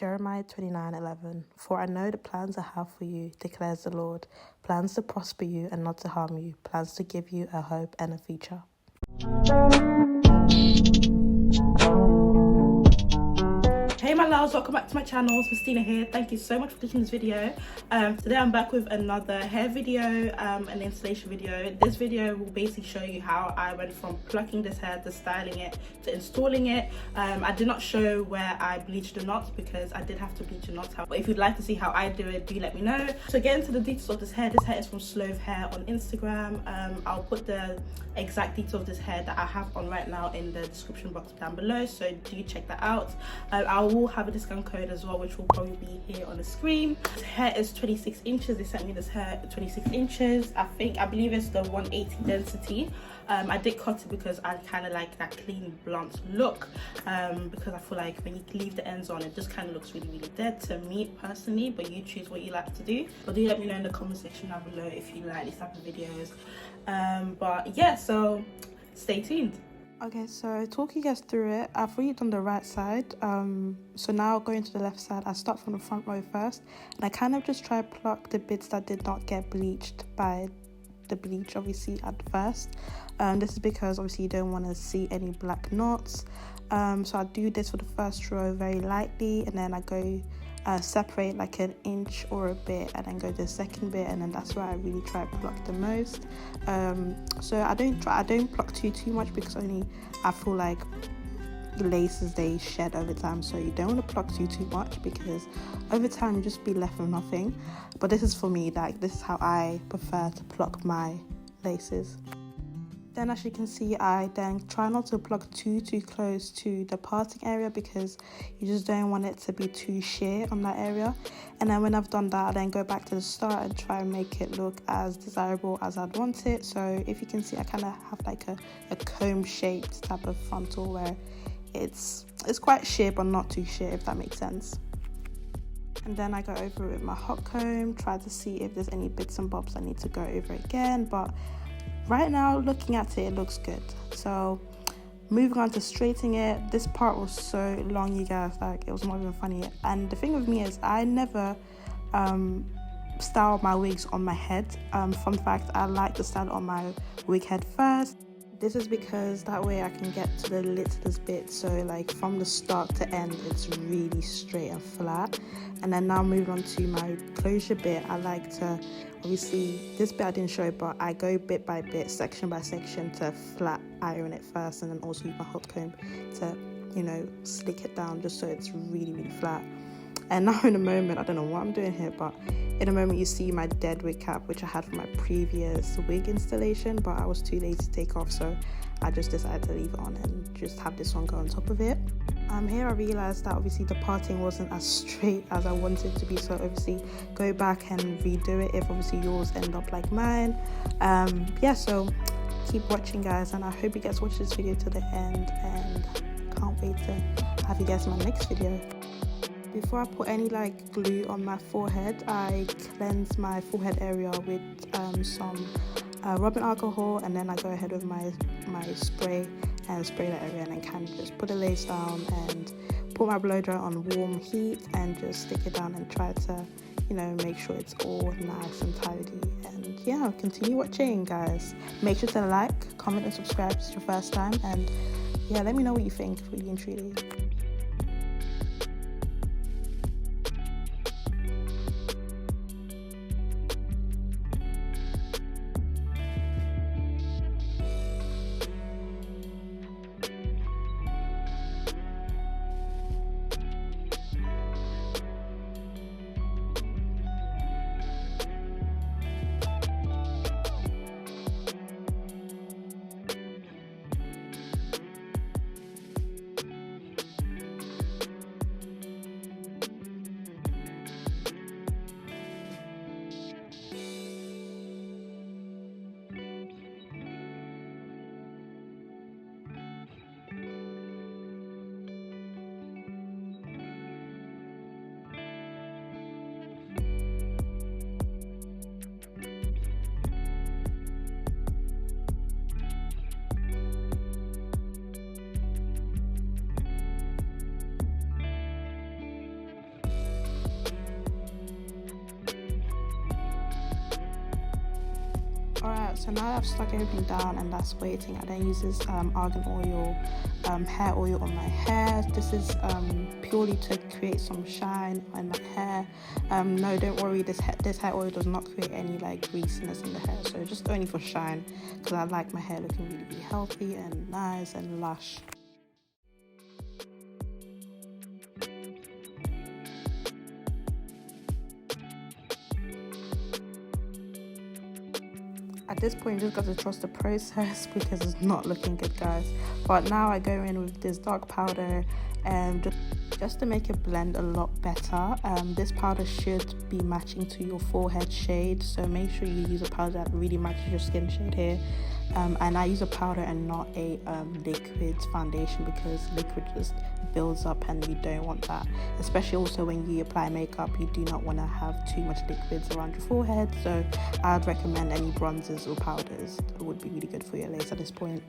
Jeremiah 29:11. For I know the plans I have for you, declares the Lord, plans to prosper you and not to harm you, plans to give you a hope and a future. Hey my loves, welcome back to my channel. It's Christina here. Thank you so much for clicking this video. Today I'm back with another hair video, an installation video. This video will basically show you how I went from plucking this hair to styling it to installing it. I did not show where I bleached the knots because I did have to bleach the knots out. But if you'd like to see how I do it, do let me know. So get into the details of this hair. This hair is from Slove hair on Instagram. I'll put the exact details of this hair that I have on right now in the description box down below, so do check that out. I will have a discount code as well, which will probably be here on the screen. This hair is 26 inches. They sent me this hair at 26 inches. I believe it's the 180 density. I did cut it because I kind of like that clean blunt look, because I feel like when you leave the ends on, it just kind of looks really dead to me personally, but you choose what you like to do. But do let me know in the comment section down below if you like these type of videos. But yeah, so stay tuned. Okay, so talking you guys through it, I've already done the right side. So now going to the left side, I start from the front row first, and I kind of just try to pluck the bits that did not get bleached by the bleach, obviously, at first. This is because obviously you don't want to see any black knots. So I do this for the first row very lightly, and then I go separate like an inch or a bit, and then go to the second bit, and then that's where I really try to pluck the most. So I don't pluck too much, because only I feel like the laces, they shed over time, so you don't want to pluck too much, because over time you just be left with nothing. But this is for me, like this is how I prefer to pluck my laces. Then as you can see, I then try not to pluck too close to the parting area, because you just don't want it to be too sheer on that area. And then when I've done that, I then go back to the start and try and make it look as desirable as I'd want it. So if you can see, I kind of have like a comb shaped type of frontal where it's quite sheer but not too sheer, if that makes sense. And then I go over it with my hot comb, try to see if there's any bits and bobs I need to go over again, but right now, looking at it, it looks good. So moving on to straightening it, this part was so long, you guys, like it was not even funny. And the thing with me is I never style my wigs on my head. Fun fact, I like to style on my wig head first. This is because that way I can get to the littlest bit, so like from the start to end it's really straight and flat. And then now moving on to my closure bit, I like to, obviously this bit I didn't show, but I go bit by bit, section by section, to flat iron it first, and then also use my hot comb to, you know, slick it down just so it's really flat. And now in a moment, I don't know what I'm doing here, but in a moment you see my dead wig cap, which I had from my previous wig installation, but I was too lazy to take off, so I just decided to leave it on and just have this one go on top of it. Here I realized that obviously the parting wasn't as straight as I wanted it to be, so obviously go back and redo it if obviously yours end up like mine. Yeah, so keep watching, guys, and I hope you guys watch this video to the end, and can't wait to have you guys in my next video. Before I put any like glue on my forehead, I cleanse my forehead area with some rubbing alcohol, and then I go ahead with my spray and spray that area, and then kind of just put the lace down and put my blow dry on warm heat and just stick it down and try to, you know, make sure it's all nice and tidy. And yeah, continue watching, guys. Make sure to like, comment and subscribe if it's your first time, and yeah, let me know what you think, really and truly. Alright, so now I've stuck everything down and that's waiting. I then use this argan oil, hair oil on my hair. This is purely to create some shine on my hair. No, don't worry, this hair oil does not create any like greasiness in the hair, so just only for shine, because I like my hair looking really, really healthy and nice and lush. At this point, you just got to trust the process because it's not looking good, guys. But now I go in with this dark powder and just to make it blend a lot better. This powder should be matching to your forehead shade, so make sure you use a powder that really matches your skin shade here. And I use a powder and not a liquid foundation, because liquid just builds up and we don't want that, especially also when you apply makeup. You do not want to have too much liquids around your forehead, so I'd recommend any bronzers or powders. It would be really good for your lace at this point.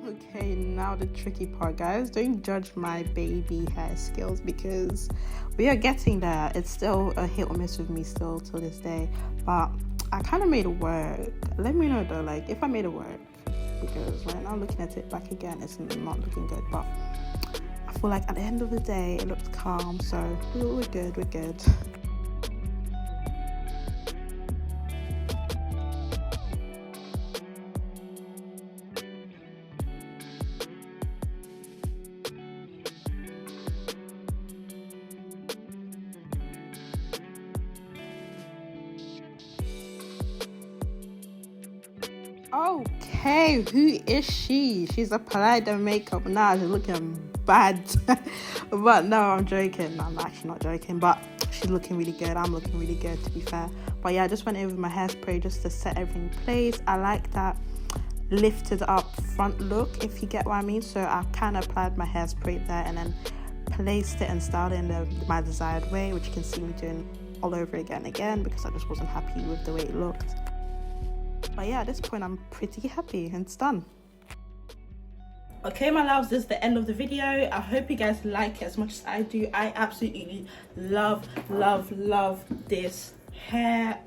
Okay, now the tricky part, guys. Don't judge my baby hair skills because we are getting there. It's still a hit or miss with me still till this day, but I kind of made it work. Let me know though, like if I made it work, because right now looking at it back again, it's not looking good, but I feel like at the end of the day it looked calm, so we're good. Okay, who is she? She's applied the makeup now. She's looking bad. But no, I'm joking. I'm actually not joking, but she's looking really good. I'm looking really good, to be fair. But yeah, I just went in with my hairspray just to set everything in place. I like that lifted up front look, if you get what I mean. So I kind of applied my hairspray there and then placed it and styled it in my desired way, which you can see me doing all over again because I just wasn't happy with the way it looked. But yeah, at this point I'm pretty happy and it's done. Okay, my loves, this is the end of the video. I hope you guys like it as much as I do. I absolutely love this hair.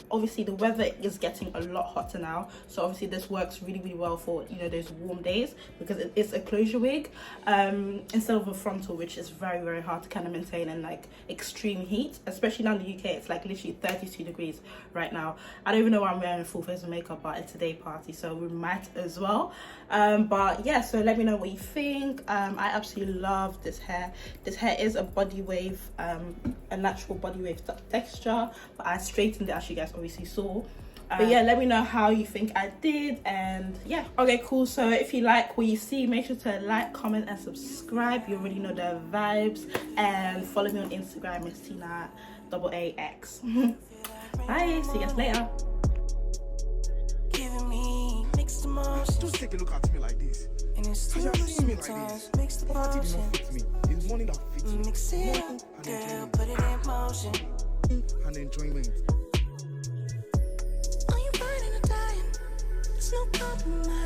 Obviously the weather is getting a lot hotter now, so obviously this works really well for, you know, those warm days, because it's a closure wig instead of a frontal, which is very hard to kind of maintain in like extreme heat, especially now in the UK. It's like literally 32 degrees right now. I don't even know why I'm wearing a full face of makeup, but it's a day party, so we might as well. But yeah, so let me know what you think. I absolutely love this hair. This hair is a body wave, a natural body wave texture, but I straightened it, as you guys obviously saw. But yeah, let me know how you think I did, and yeah. Okay, cool. So if you like what you see, make sure to like, comment and subscribe. You already know the vibes, and follow me on Instagram, Miss Tina AAX. Bye, see you guys later. Just take a look at me like this. Because you have seen me like this. Poverty did not fit me. It's money that fits me. And enjoyment. Are you burning or dying? It's no compromise.